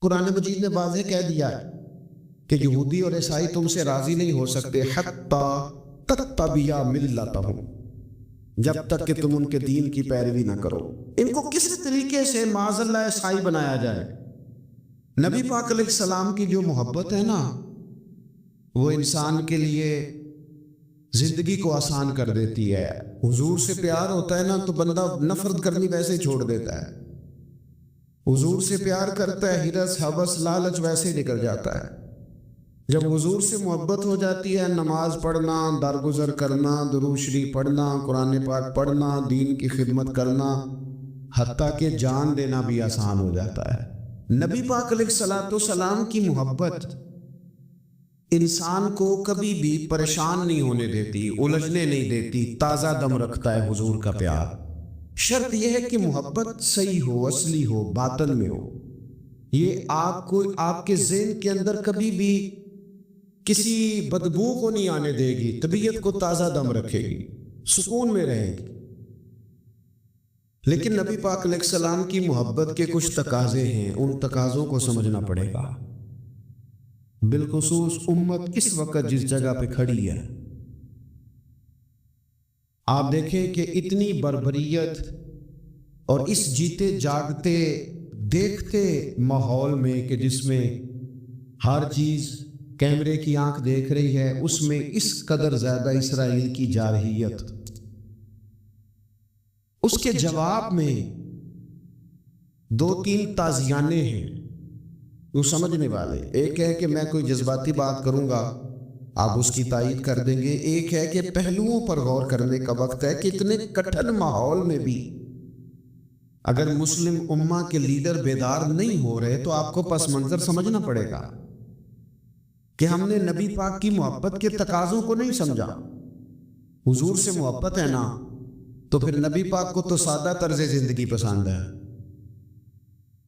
قرآن مجید نے واضح کہہ دیا ہے کہ یہودی اور عیسائی تم سے راضی نہیں ہو سکتے حتی تتبع ملتہم، جب تک کہ تم ان کے دین کی پیروی نہ کرو۔ ان کو کس طریقے سے معاذ اللہ عیسائی بنایا جائے؟ نبی پاک علیہ السلام کی جو محبت ہے نا، وہ انسان کے لیے زندگی کو آسان کر دیتی ہے۔ حضور سے پیار ہوتا ہے نا تو بندہ نفرت کرنی ویسے ہی چھوڑ دیتا ہے۔ حضور سے پیار کرتا ہے، ہرس حوس لالچ ویسے ہی نکل جاتا ہے۔ جب حضور سے محبت ہو جاتی ہے، نماز پڑھنا، درگزر کرنا، درود شریف پڑھنا، قرآن پاک پڑھنا، دین کی خدمت کرنا، حتیٰ کہ جان دینا بھی آسان ہو جاتا ہے۔ نبی پاک علیہ الصلوۃ والسلام کی محبت انسان کو کبھی بھی پریشان نہیں ہونے دیتی، الجھنے نہیں دیتی، تازہ دم رکھتا ہے حضور کا پیار۔ شرط یہ ہے کہ محبت صحیح ہو، اصلی ہو، باطن میں ہو۔ یہ آپ کے ذہن کے اندر کبھی بھی کسی بدبو کو نہیں آنے دے گی، طبیعت کو تازہ دم رکھے گی، سکون میں رہے گی۔ لیکن نبی پاک علیہ السلام کی محبت کے کچھ تقاضے ہیں، ان تقاضوں کو سمجھنا پڑے گا، بالخصوص امت اس وقت جس جگہ پہ کھڑی ہے۔ آپ دیکھیں کہ اتنی بربریت اور اس جیتے جاگتے دیکھتے ماحول میں کہ جس میں ہر چیز کیمرے کی آنکھ دیکھ رہی ہے، اس میں اس قدر زیادہ اسرائیل کی جارحیت، اس کے جواب میں دو تین تازیانے ہیں وہ سمجھنے والے۔ ایک ہے کہ میں کوئی جذباتی بات کروں گا، آپ اس کی تائید کر دیں گے۔ ایک ہے کہ پہلوؤں پر غور کرنے کا وقت ہے کہ اتنے کٹھن ماحول میں بھی اگر مسلم امہ کے لیڈر بیدار نہیں ہو رہے تو آپ کو پس منظر سمجھنا پڑے گا کہ ہم نے نبی پاک کی محبت کے تقاضوں کو نہیں سمجھا۔ حضور سے محبت ہے نا تو پھر نبی پاک کو تو سادہ طرز زندگی پسند ہے،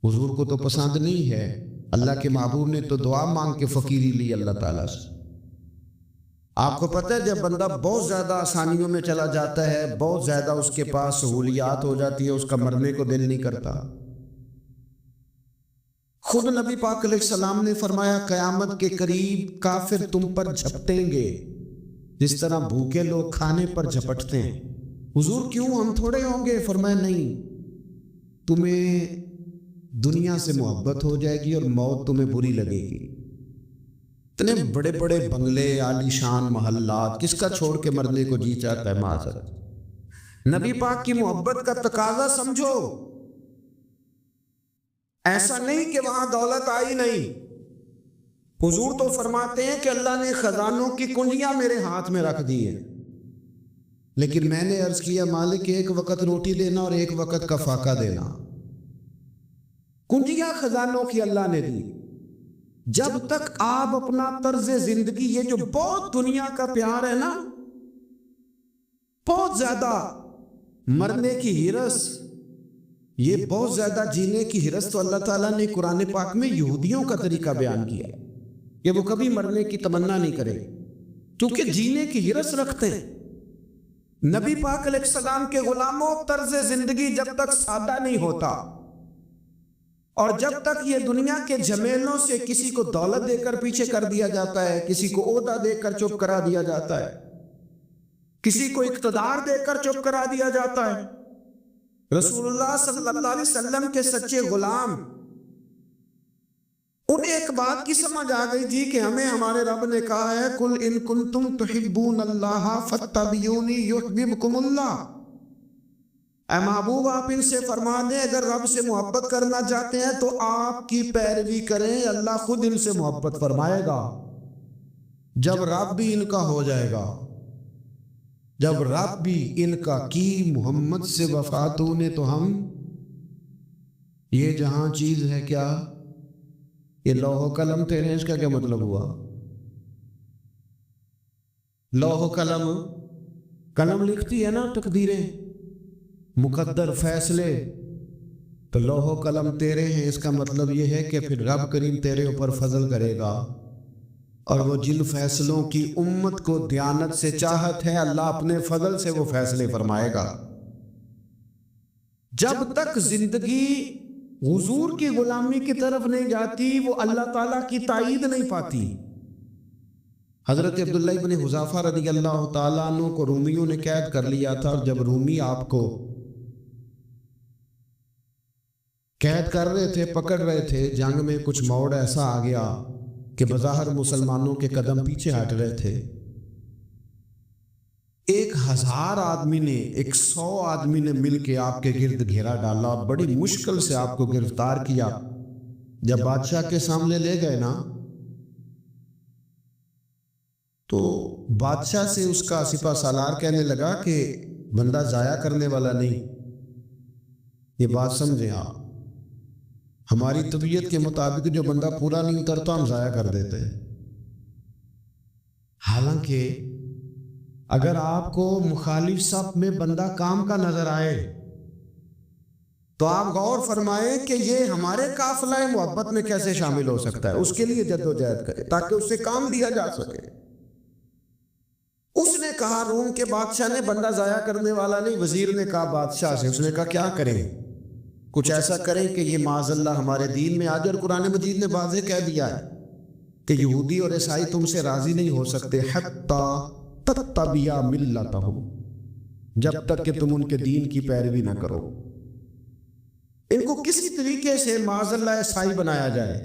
حضور کو تو پسند نہیں ہے۔ اللہ کے محبوب نے تو دعا مانگ کے فقیری لی اللہ تعالیٰ سے۔ آپ کو پتہ ہے جب بندہ بہت زیادہ آسانیوں میں چلا جاتا ہے، بہت زیادہ اس کے پاس سہولیات ہو جاتی ہے، اس کا مرنے کو دل نہیں کرتا۔ خود نبی پاک علیہ السلام نے فرمایا قیامت کے قریب کافر تم پر جھپٹیں گے جس طرح بھوکے لوگ کھانے پر جھپٹتے ہیں۔ حضور کیوں، ہم تھوڑے ہوں گے؟ فرمایا نہیں، تمہیں دنیا سے محبت ہو جائے گی اور موت تمہیں بری لگے گی۔ اتنے بڑے بڑے بنگلے، عالی شان محلات، کس کا چھوڑ کے مرنے کو جی چاہتا ہے معذرت۔ نبی پاک کی محبت کا تقاضا سمجھو، ایسا نہیں کہ وہاں دولت آئی نہیں۔ حضور تو فرماتے ہیں کہ اللہ نے خزانوں کی کنجیاں میرے ہاتھ میں رکھ دی ہیں، لیکن میں نے عرض کیا مالک ایک وقت روٹی دینا اور ایک وقت کا فاقہ دینا۔ کنجیاں خزانوں کی اللہ نے دی۔ جب تک آپ اپنا طرز زندگی، یہ جو بہت دنیا کا پیار ہے نا، بہت زیادہ مرنے کی ہرس، یہ بہت زیادہ جینے کی ہرس تو اللہ تعالیٰ نے قرآن پاک میں یہودیوں کا طریقہ بیان کیا ہے کہ وہ کبھی مرنے کی تمنا نہیں کرے کیونکہ جینے کی ہرس رکھتے ہیں۔ نبی پاک علیہ السلام کے غلاموں، طرز زندگی جب تک سادہ نہیں ہوتا اور جب تک یہ دنیا کے جھمیلوں سے کسی کو دولت دے کر پیچھے کر دیا جاتا ہے، کسی کو عہدہ دے کر چپ کرا دیا جاتا ہے، کسی کو اقتدار دے کر چپ کرا دیا جاتا ہے، رسول اللہ صلی اللہ علیہ وسلم کے سچے غلام، انہیں ایک بات کی سمجھ آ گئی تھی کہ ہمیں ہمارے رب نے کہا ہے قل ان کنتم تحبون اللہ فاتبعونی یحببکم اللہ۔ اے محبوب آپ ان سے فرما دیں اگر رب سے محبت کرنا چاہتے ہیں تو آپ کی پیروی کریں، اللہ خود ان سے محبت فرمائے گا۔ جب رب بھی ان کا ہو جائے گا، جب رب بھی ان کا کی محمد سے وفاتوں نے تو ہم، یہ جہاں چیز ہے کیا، یہ لوح و قلم تیرے ہیں، اس کا کیا مطلب ہوا؟ لوح و قلم، قلم لکھتی ہے نا تقدیریں، مقدر فیصلے، تو لوح و قلم تیرے ہیں، اس کا مطلب یہ ہے کہ پھر رب کریم تیرے اوپر فضل کرے گا اور وہ جن فیصلوں کی امت کو دیانت سے چاہت ہے اللہ اپنے فضل سے وہ فیصلے فرمائے گا۔ جب تک زندگی حضور کی غلامی کی طرف نہیں جاتی وہ اللہ تعالیٰ کی تائید نہیں پاتی۔ حضرت عبداللہ ابن حذافہ رضی اللہ تعالیٰ عنہ کو رومیوں نے قید کر لیا تھا، اور جب رومی آپ کو قید کر رہے تھے، پکڑ رہے تھے، جنگ میں کچھ موڑ ایسا آ گیا کہ بظاہر مسلمانوں کے قدم پیچھے ہٹ رہے تھے۔ 1000 آدمی نے، 100 آدمی نے مل کے آپ کے گرد گھیرا ڈالا اور بڑی مشکل سے آپ کو گرفتار کیا۔ جب بادشاہ کے سامنے لے گئے نا، تو بادشاہ سے اس کا سپہ سالار کہنے لگا کہ بندہ ضائع کرنے والا نہیں، یہ بات سمجھیں آپ، ہماری طبیعت کے مطابق جو بندہ پورا نہیں اترتا ہم ضائع کر دیتے ہیں۔ حالانکہ اگر آپ کو مخالف صف میں بندہ کام کا نظر آئے تو آپ غور فرمائیں کہ یہ ہمارے قافلہ محبت میں کیسے شامل ہو سکتا ہے، اس کے لیے جد و جہد کریں تاکہ اس سے کام دیا جا سکے۔ اس نے کہا روم کے بادشاہ نے بندہ ضائع کرنے والا نہیں۔ وزیر نے کہا بادشاہ سے، اس نے کہا کیا کریں؟ کچھ ایسا کریں کہ یہ معاذ اللہ ہمارے دین میں آج، اور قرآن مجید نے واضح کہہ دیا ہے کہ یہودی اور عیسائی تم سے راضی نہیں ہو سکتے حتی تتبع ملتہم، جب تک کہ تم ان کے دین کی پیروی نہ کرو۔ ان کو کسی طریقے سے معاذ اللہ عیسائی بنایا جائے۔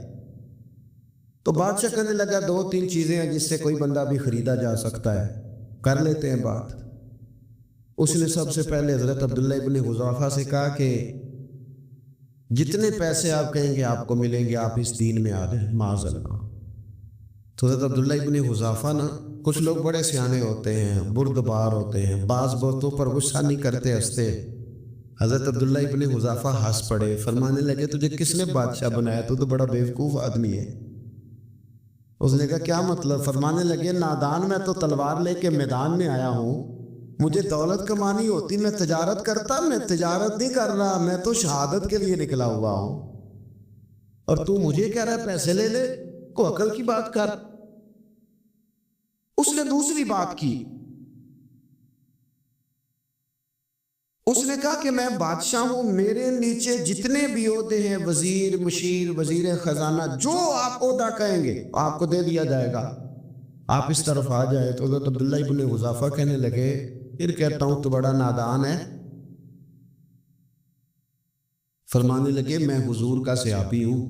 تو بادشاہ کہنے لگا 2-3 چیزیں ہیں جس سے کوئی بندہ بھی خریدا جا سکتا ہے، کر لیتے ہیں بات۔ اس نے سب سے پہلے حضرت عبداللہ ابن حذافہ سے کہا کہ جتنے پیسے آپ کہیں گے آپ کو ملیں گے، آپ اس دین میں آ جائیں معاذ اللہ۔ تو حضرت عبداللہ ابن حذافہ نا، کچھ لوگ بڑے سیانے ہوتے ہیں، بردبار ہوتے ہیں، بعض باتوں پر غصہ نہیں کرتے، ہنستے۔ حضرت عبداللہ ابن حذافہ ہنس پڑے، فرمانے لگے تجھے کس نے بادشاہ بنایا؟ تو بڑا بیوقوف آدمی ہے۔ اس نے کہا کیا مطلب؟ فرمانے لگے نادان، میں تو تلوار لے کے میدان میں آیا ہوں، مجھے دولت کمانی ہوتی میں تجارت کرتا، میں تجارت نہیں کر رہا، میں تو شہادت کے لیے نکلا ہوا ہوں، اور تو مجھے کہہ رہا ہے پیسے لے لے، کو عقل کی بات کر۔ اس نے دوسری بات کی، اس نے کہا کہ میں بادشاہ ہوں، میرے نیچے جتنے بھی عہدے ہیں، وزیر، مشیر، وزیر خزانہ، جو آپ عہدہ کہیں گے آپ کو دے دیا جائے گا، آپ اس طرف آ جائے۔ تو حضرت عبداللہ ابن حذافہ کہنے لگے پھر کہتا ہوں تو بڑا نادان ہے۔ فرمانے لگے میں حضور کا صحابی ہوں،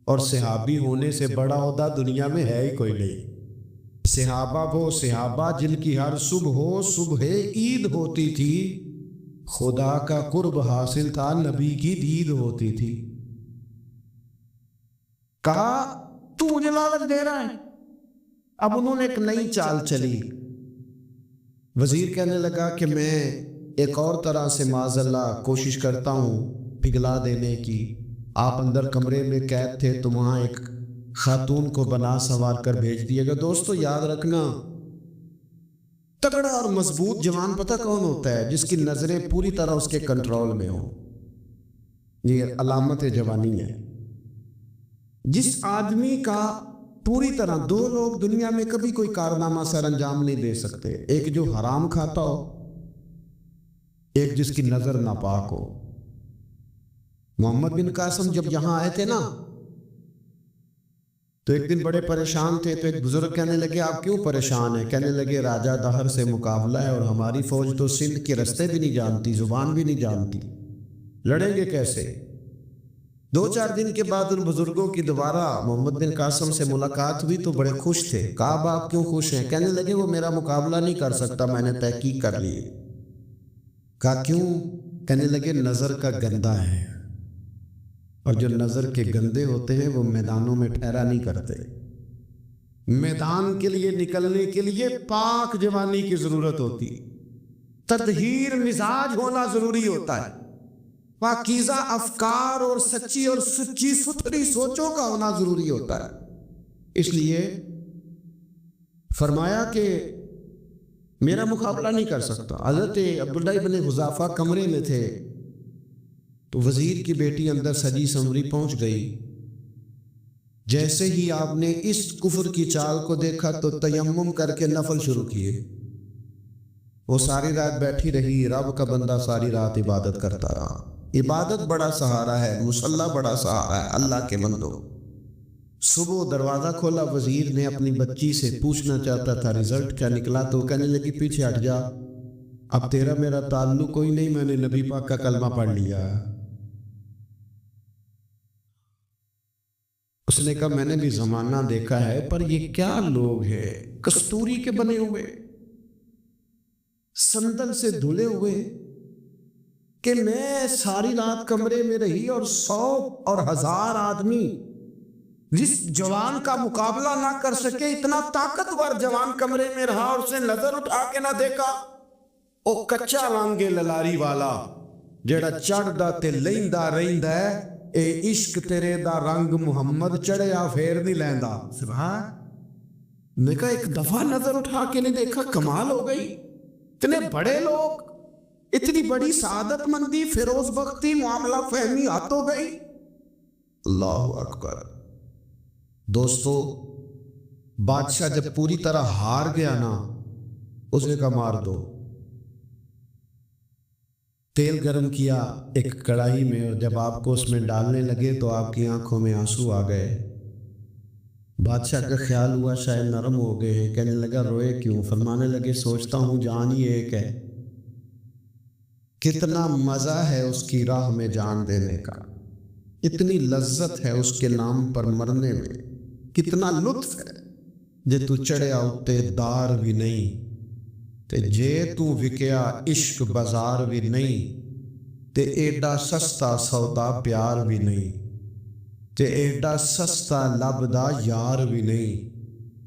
اور صحابی ہونے سے بڑا عہدہ دنیا میں ہے ہی کوئی نہیں۔ صحابہ وہ صحابہ جن کی ہر صبح عید ہوتی تھی، خدا کا قرب حاصل تھا، نبی کی دید ہوتی تھی۔ کہا تو مجھے لالچ دے رہا ہے۔ اب انہوں نے ایک نئی چال چلی۔ وزیر کہنے لگا کہ میں ایک اور طرح سے معاذ اللہ کوشش کرتا ہوں پگھلا دینے کی۔ آپ اندر کمرے میں قید تھے تو وہاں ایک خاتون کو بنا سنوار کر بھیج دیے گا۔ دوستو یاد رکھنا، تگڑا اور مضبوط جوان پتہ کون ہوتا ہے؟ جس کی نظریں پوری طرح اس کے کنٹرول میں ہوں۔ یہ علامت جوانی ہے۔ جس آدمی کا پوری طرح، 2 لوگ دنیا میں کبھی کوئی کارنامہ سر انجام نہیں دے سکتے، ایک جو حرام کھاتا ہو، ایک جس کی نظر ناپاک ہو۔ محمد بن قاسم جب یہاں آئے تھے نا تو ایک دن بڑے پریشان تھے، تو ایک بزرگ کہنے لگے آپ کیوں پریشان ہیں؟ کہنے لگے راجہ دہر سے مقابلہ ہے، اور ہماری فوج تو سندھ کے رستے بھی نہیں جانتی، زبان بھی نہیں جانتی، لڑیں گے کیسے؟ 2-4 دن کے بعد ان بزرگوں کی دوبارہ محمد بن قاسم سے ملاقات ہوئی تو بڑے خوش تھے۔ کہا اب آپ کیوں خوش ہیں؟ کہنے لگے وہ میرا مقابلہ نہیں کر سکتا، میں نے تحقیق کر لی۔ کہا کیوں؟ کہنے لگے نظر کا گندہ ہے، اور جو نظر کے گندے ہوتے ہیں وہ میدانوں میں ٹھہرا نہیں کرتے۔ میدان کے لیے نکلنے کے لیے پاک جوانی کی ضرورت ہوتی، تطہیر مزاج ہونا ضروری ہوتا ہے، پاکیزہ افکار اور سچی اور سچی ستھری سوچوں کا ہونا ضروری ہوتا ہے۔ اس لیے فرمایا کہ میرا مقابلہ نہیں کر سکتا۔ حضرت عبداللہ ابن حذافہ کمرے میں تھے تو وزیر کی بیٹی اندر سجی سنوری پہنچ گئی۔ جیسے ہی آپ نے اس کفر کی چال کو دیکھا تو تیمم کر کے نفل شروع کیے۔ وہ ساری رات بیٹھی رہی، رب کا بندہ ساری رات عبادت کرتا رہا۔ عبادت بڑا سہارا ہے، مصلی بڑا سہارا ہے اللہ کے بندو۔ صبح دروازہ کھولا، وزیر نے اپنی بچی سے پوچھنا چاہتا تھا رزلٹ کیا نکلا، تو کہنے لگی پیچھے ہٹ جا، اب تیرا میرا تعلق کوئی نہیں، میں نے نبی پاک کا کلمہ پڑھ لیا۔ اس نے کہا میں نے بھی زمانہ دیکھا ہے، پر یہ کیا لوگ ہیں، کستوری کے بنے ہوئے، سندل سے دھلے ہوئے، کہ میں ساری رات کمرے میں رہی اور 100 اور 1000 آدمی جس جوان کا مقابلہ نہ کر سکے، اتنا طاقتور جوان کمرے میں رہا اور اس نے نظر اٹھا کے نہ دیکھا، او کچا وانگے للاری والا جیڑا چڑھدا تے لیندا رہندا ہے، اے عشق تیرے دا رنگ محمد چڑھیا پھیر نہیں لیندا۔ سبحان، میں کہا ایک دفعہ نظر اٹھا کے نہیں دیکھا، کمال ہو گئی، اتنے بڑے لوگ، اتنی بڑی سعادت مندی، فیروز بختی، معاملہ فہمی ہاتھ ہو گئی۔ اللہ اکبر۔ دوستو، بادشاہ جب پوری طرح ہار گیا نا، اسے کا مار دو، تیل گرم کیا ایک کڑاہی میں، اور جب آپ کو اس میں ڈالنے لگے تو آپ کی آنکھوں میں آنسو آ گئے۔ بادشاہ کا خیال ہوا شاید نرم ہو گئے ہیں، کہنے لگا روئے کیوں؟ فرمانے لگے سوچتا ہوں جان ہی ایک ہے، کتنا مزہ ہے اس کی راہ میں جان دینے کا، اتنی لذت ہے اس کے نام پر مرنے میں، کتنا لطف ہے جے تو چڑھیا اتے دار بھی نہیں، تے جے تو وکیا عشق بازار بھی نہیں، تے ایڈا سستا سودا پیار بھی نہیں، تے ایڈا سستا لبدا یار بھی نہیں،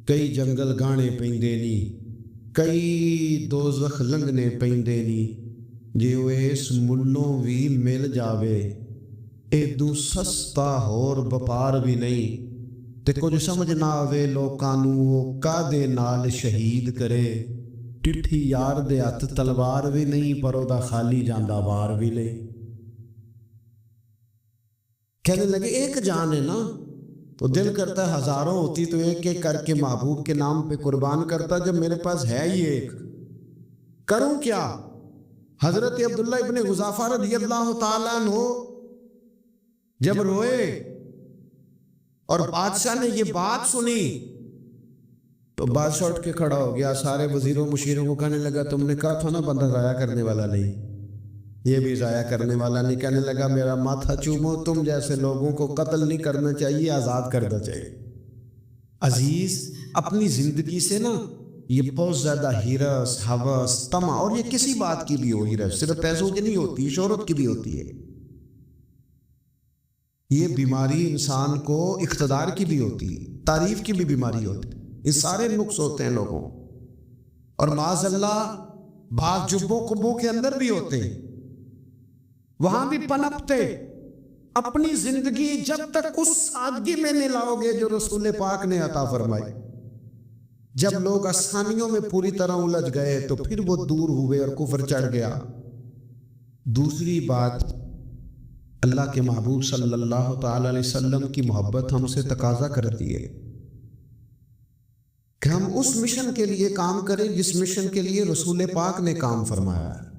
کئی جنگل گانے پیندے نی، کئی دوزخ لنگنے پیندے نی، جے وہ اس ملوں بھی مل جاوے، ایدو سستا ہور بپار بھی نہیں، تے کچھ سمجھ نہ آوے لوکاں نوں وہ کادے نال شہید کرے، ٹٹھی یار دے ہاتھ تلوار بھی نہیں، پر او دا خالی جاندہ وار بھی لے۔ کہنے لگے ایک جان ہے نا، تو دل کرتا ہے ہزاروں ہوتی تو ایک ایک کر کے محبوب کے نام پہ قربان کرتا، جب میرے پاس ہے ہی ایک، کروں کیا؟ حضرت عبداللہ ابن حذافہ رضی اللہ تعالیٰ عنہ جب روئے اور بادشاہ نے یہ بات سنی تو بادشاہ اٹھ کے کھڑا ہو گیا، سارے وزیروں مشیروں کو کہنے لگا تم نے کہا تھا نا بندہ ضائع کرنے والا نہیں، یہ بھی ضائع کرنے والا نہیں۔ کہنے لگا میرا ماتھا چومو، تم جیسے لوگوں کو قتل نہیں کرنا چاہیے، آزاد کرنا چاہیے۔ عزیز، اپنی زندگی سے نا یہ بہت زیادہ ہرس، ہوس، طمع، اور یہ کسی بات کی بھی ہو، ہرس صرف پیسوں کی نہیں ہوتی، شہرت کی بھی ہوتی ہے، یہ بیماری انسان کو اقتدار کی بھی ہوتی ہے، تعریف کی بھی بیماری ہوتی ہے، یہ سارے نقص ہوتے ہیں لوگوں، اور معاذ اللہ بعض جبوں قبوں کے اندر بھی ہوتے ہیں، وہاں بھی پنپتے۔ اپنی زندگی جب تک اس سادگی میں نہیں لاؤ گے جو رسول پاک نے عطا فرمائی، جب لوگ آسانیوں میں پوری طرح الجھ گئے تو پھر وہ دور ہوئے اور کفر چڑھ گیا۔ دوسری بات، اللہ کے محبوب صلی اللہ تعالی علیہ وسلم کی محبت ہم سے تقاضا کرتی ہے کہ ہم اس مشن کے لیے کام کریں جس مشن کے لیے رسول پاک نے کام فرمایا ہے۔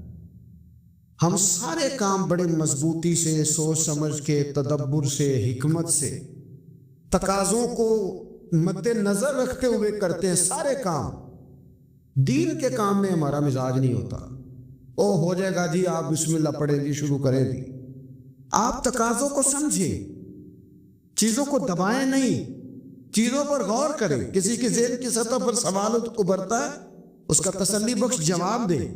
ہم سارے کام بڑے مضبوطی سے، سوچ سمجھ کے، تدبر سے، حکمت سے، تقاضوں کو مد نظر رکھتے ہوئے کرتے ہیں سارے کام۔ دین کے کام میں ہمارا مزاج نہیں ہوتا، او ہو جائے گا جی، آپ بسم اللہ پڑھیں جی، شروع کریں جی۔ آپ تقاضوں کو سمجھیں، چیزوں کو دبائیں نہیں، چیزوں پر غور کریں۔ کسی کے ذہن کی سطح پر سوال ابھرتا ہے، اس کا تسلی بخش جواب دیں۔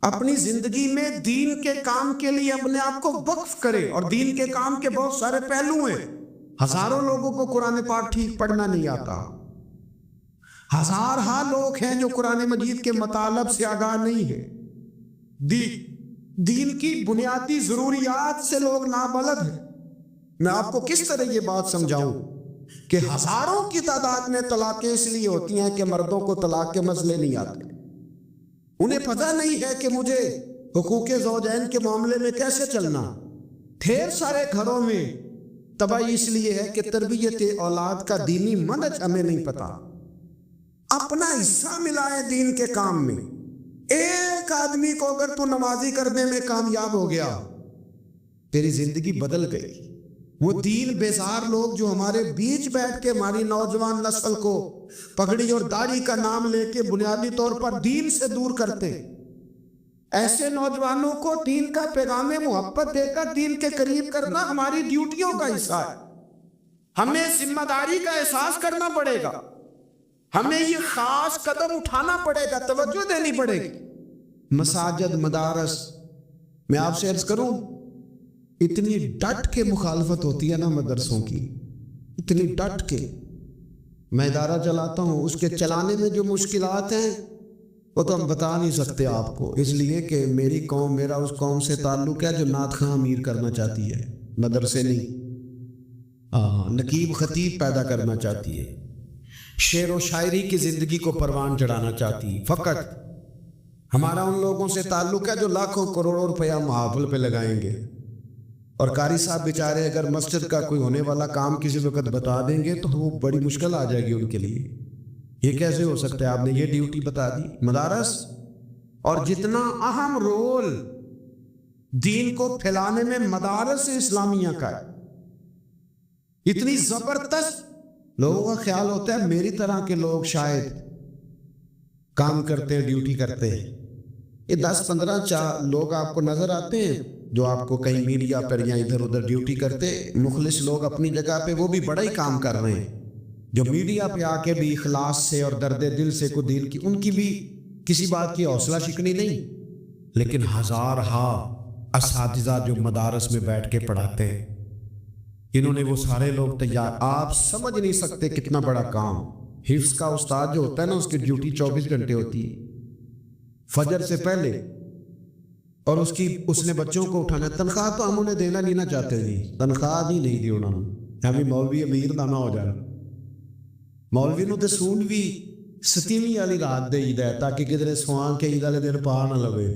اپنی زندگی میں دین کے کام کے لیے اپنے آپ کو وقف کریں، اور دین کے کام کے بہت سارے پہلو ہیں۔ ہزاروں لوگوں کو قرآن پاک ٹھیک پڑھنا نہیں آتا، ہزارہا لوگ ہیں جو قرآن مجید کے مطالب سے آگاہ نہیں ہے، دین کی بنیادی ضروریات سے لوگ نابلد ہیں۔ میں آپ کو کس طرح یہ بات سمجھاؤں کہ ہزاروں کی تعداد میں طلاقیں اس لیے ہوتی ہیں کہ مردوں کو طلاق کے مسئلے نہیں آتے، انہیں پتہ نہیں ہے کہ مجھے حقوق زوجین کے معاملے میں کیسے چلنا۔ ڈھیر سارے گھروں میں تباہی اس لیے ہے کہ تربیت اولاد کا دینی منہج ہمیں نہیں پتا۔ اپنا حصہ ملائے دین کے کام میں۔ ایک آدمی کو اگر تو نمازی کرنے میں کامیاب ہو گیا، تیری زندگی بدل گئی۔ وہ دین بیزار لوگ جو ہمارے بیچ بیٹھ کے ہماری نوجوان نسل کو پگڑی اور داڑھی کا نام لے کے بنیادی طور پر دین سے دور کرتے، ایسے نوجوانوں کو دین کا پیغام محبت دے کر دین کے قریب کرنا ہماری ڈیوٹیوں کا حصہ ہے۔ ہمیں ذمہ داری کا احساس کرنا پڑے گا، ہمیں یہ خاص قدم اٹھانا پڑے گا، توجہ دینی پڑے گی۔ مساجد، مدارس، میں آپ سے عرض کروں، اتنی ڈٹ کے مخالفت ہوتی ہے نا مدرسوں کی، اتنی ڈٹ کے۔ میں ادارہ چلاتا ہوں، اس کے چلانے میں جو مشکلات ہیں وہ تو ہم بتا نہیں سکتے آپ کو، اس لیے کہ میری قوم، میرا اس قوم سے تعلق ہے جو نعت خواں امیر کرنا چاہتی ہے، مدرسے نہیں، نقیب خطیب پیدا کرنا چاہتی ہے، شعر و شاعری کی زندگی کو پروان چڑھانا چاہتی ہے۔ فقط ہمارا ان لوگوں سے تعلق ہے جو لاکھوں کروڑوں روپیہ محافل پہ لگائیں گے، اور قاری صاحب بیچارے اگر مسجد کا کوئی ہونے والا کام کسی وقت بتا دیں گے تو وہ بڑی مشکل آ جائے گی ان کے لیے۔ یہ کیسے ہو سکتا ہے؟ آپ نے یہ ڈیوٹی بتا دی۔ مدارس، اور جتنا اہم رول دین کو پھیلانے میں مدارس اسلامیہ کا ہے، اتنی زبردست، لوگوں کا خیال ہوتا ہے میری طرح کے لوگ شاید کام کرتے ہیں، ڈیوٹی کرتے ہیں۔ یہ 10-15 لوگ آپ کو نظر آتے ہیں جو آپ کو کہیں میڈیا پر یا ادھر ادھر ڈیوٹی کرتے، مخلص لوگ اپنی جگہ پہ، وہ بھی بڑا ہی کام کر رہے ہیں، جو میڈیا پہ آ کے بھی اخلاص سے اور درد دل سے کو دین کی، ان کی بھی کسی بات کی حوصلہ شکنی نہیں، لیکن ہزارہا اساتذہ جو مدارس میں بیٹھ کے پڑھاتے ہیں، انہوں نے وہ سارے لوگ تیار، آپ سمجھ نہیں سکتے کتنا بڑا کام۔ حفظ کا استاد جو ہوتا ہے نا، اس کی ڈیوٹی 24 گھنٹے ہوتی ہے، فجر سے پہلے، اور اس نے بچوں کو اٹھانا۔ تنخواہ تو ہم انہیں دینا نہیں نہ چاہتے جی، تنخواہ نہیں دی انہوں نے، ہمیں مولوی امیر نہ ہو جائے، مولوی نو تے سون بھی 27 والی رات دے عید ہے تاکہ کدھر سوان کے عید والے دن پا نہ لوے،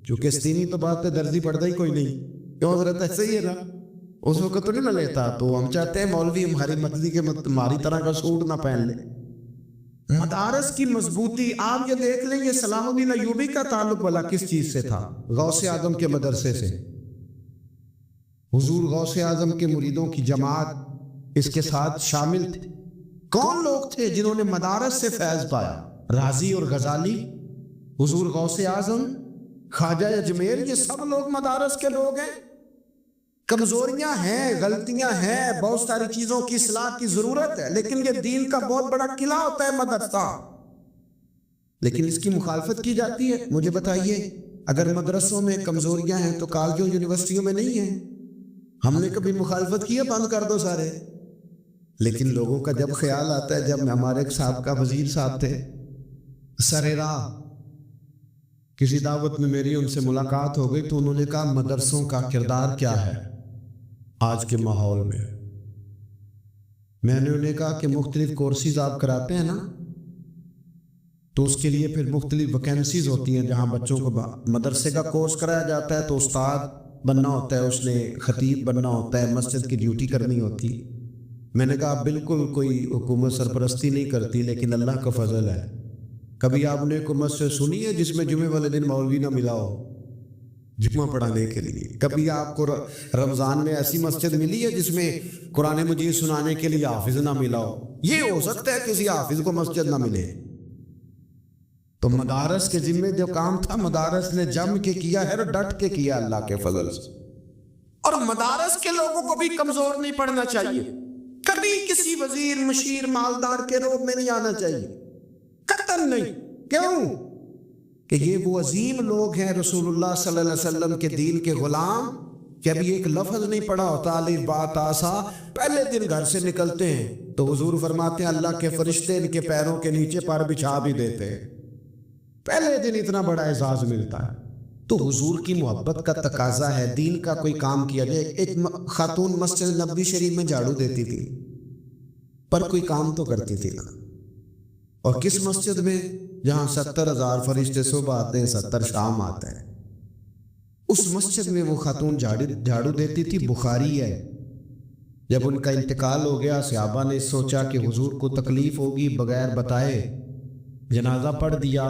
چونکہ 27 تو بعد تے درزی پڑتا ہی کوئی نہیں، کیوں حضرت ایسے ہی ہے نا، اس وقت تو نہیں نہ لیتا، تو ہم چاہتے ہیں مولوی ہماری مرضی کے ہماری طرح کا سوٹ نہ پہن لے۔ مدارس کی مضبوطی، آپ یہ دیکھ لیں، یہ صلاح الدین ایوبی کا تعلق بھلا کس چیز سے تھا؟ غوث اعظم کے مدرسے سے۔ حضور غوث اعظم کے مریدوں کی جماعت اس کے ساتھ شامل تھے۔ کون لوگ تھے جنہوں نے مدارس سے فیض پایا؟ رازی اور غزالی، حضور غوث اعظم، خواجہ اجمیر، یہ سب لوگ مدارس کے لوگ ہیں۔ کمزوریاں ہیں، غلطیاں ہیں، بہت ساری چیزوں کی اصلاح کی ضرورت ہے، لیکن یہ دین کا بہت بڑا قلعہ ہوتا ہے مدرسہ، لیکن اس کی مخالفت کی جاتی ہے۔ مجھے بتائیے، اگر مدرسوں میں کمزوریاں ہیں تو کالجوں یونیورسٹیوں میں نہیں ہیں؟ ہم نے کبھی مخالفت کی ہے بند کر دو سارے؟ لیکن لوگوں کا جب خیال آتا ہے، جب ہمارے صاحب کا وزیر صاحب تھے سر راہ، کسی دعوت میں میری ان سے ملاقات ہو گئی تو انہوں نے کہا مدرسوں کا کردار کیا ہے آج کے ماحول میں؟ میں نے انہیں کہا کہ مختلف کورسز آپ کراتے ہیں نا، تو اس کے لیے پھر مختلف ویکینسیز ہوتی ہیں، جہاں بچوں کو مدرسے کا کورس کرایا جاتا ہے تو استاد بننا ہوتا ہے، اس نے خطیب بننا ہوتا ہے، مسجد کی ڈیوٹی کرنی ہوتی۔ میں نے کہا بالکل کوئی حکومت سرپرستی نہیں کرتی، لیکن اللہ کا فضل ہے، کبھی آپ نے کوئی مسجد سنی ہے جس میں جمعے والے دن مولوی نہ ملا ہو جمعہ پڑھانے کے لیے؟ کبھی آپ کو رمضان میں ایسی مسجد ملی ہے جس میں قرآن مجید سنانے کے لیے حافظ نہ ملا ہو؟ یہ ہو سکتا ہے کسی حافظ کو مسجد نہ ملے۔ تو مدارس کے ذمے جو کام تھا، مدارس نے جم کے کیا ہے اور ڈٹ کے کیا اللہ کے فضل سے، اور مدارس کے لوگوں کو بھی کمزور نہیں پڑنا چاہیے، کبھی کسی وزیر، مشیر، مالدار کے روب میں نہیں آنا چاہیے، قطعاً نہیں۔ کیوں؟ کہ یہ وہ عظیم لوگ ہیں، رسول اللہ صلی اللہ علیہ وسلم کے دین کے غلام، کہ ابھی ایک لفظ نہیں پڑھا ہوتا الف با تا سا، پہلے دن گھر سے نکلتے ہیں تو حضور فرماتے ہیں اللہ کے فرشتے ان کے پیروں کے نیچے پر بچھا بھی دیتے ہیں، پہلے دن اتنا بڑا اعزاز ملتا ہے۔ تو حضور کی محبت کا تقاضا ہے، دین کا کوئی کام کیا جائے۔ ایک خاتون مسجد نبوی شریف میں جھاڑو دیتی تھی، پر کوئی کام تو کرتی تھی نا، اور کس مسجد میں؟ جہاں 70,000 فرشتے صبح آتے ہیں، 70 شام آتا ہے، اس مسجد میں وہ خاتون جھاڑو دیتی تھی۔ بخاری ہے، جب ان کا انتقال ہو گیا، صحابہ نے سوچا کہ حضور کو تکلیف ہوگی، بغیر بتائے جنازہ پڑھ دیا،